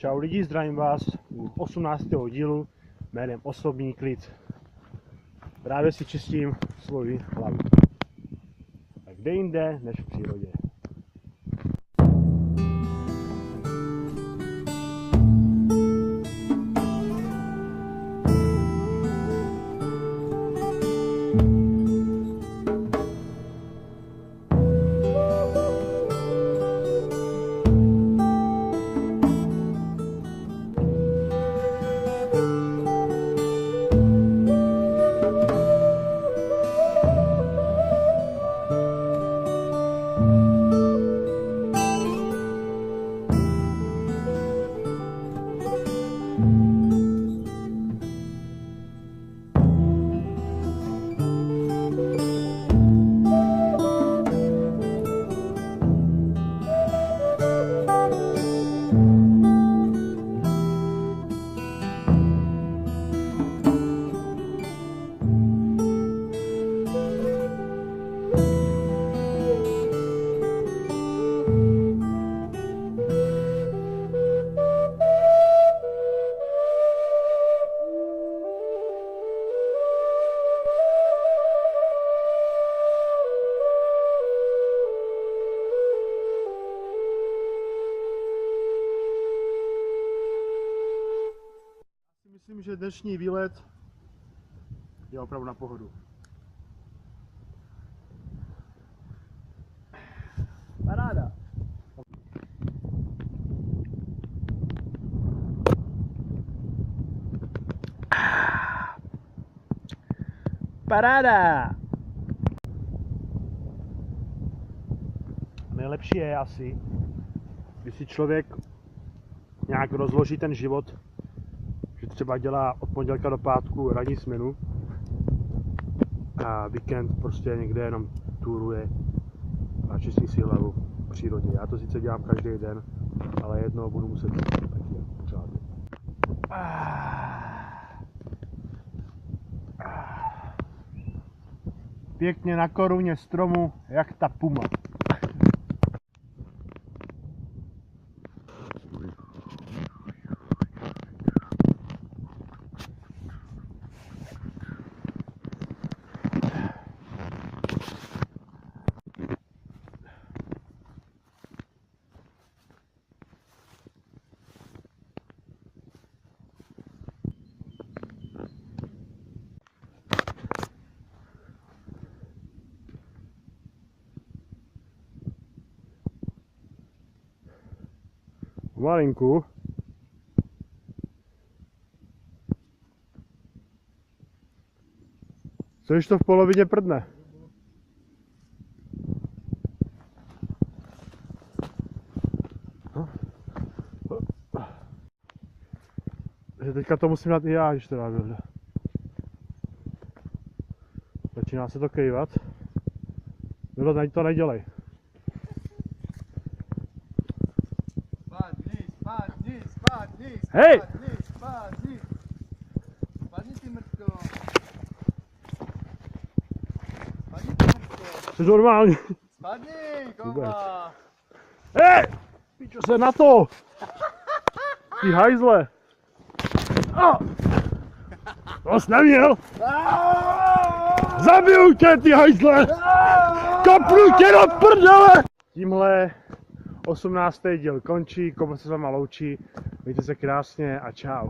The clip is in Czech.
Čau lidi, zdravím vás u 18. dílu jménem Osobní klid. Právě si čistím svoji hlavu. A kde jinde než v přírodě. Myslím, že dnešní výlet je opravdu na pohodu. Paráda! Paráda! Nejlepší je asi, když si člověk nějak rozloží ten život, že třeba dělá od pondělka do pátku ranní směnu a víkend prostě někde jenom touruje a čistí si hlavu v přírodě. Já to sice dělám každý den, ale jednou budu muset taky pořádně. Pěkně na koruně stromu, jak ta puma. Malinku. Co když to v polovině prdne? Že teďka to musím dát i já, když to dá vyjde. Začíná se to kejvat. No to nedělej. Hej! Spadni ty mrtko. Spadni ty mrtko. Jsi normální. Spadni, koupa. Hej! Píčo se na to! Ty hajzle! To jsi neměl! Zabiju tě, ty hajzle! Kopnu tě do prdele! Tímhle 18. díl končí, Kobo se s váma loučí, mějte se krásně a čau.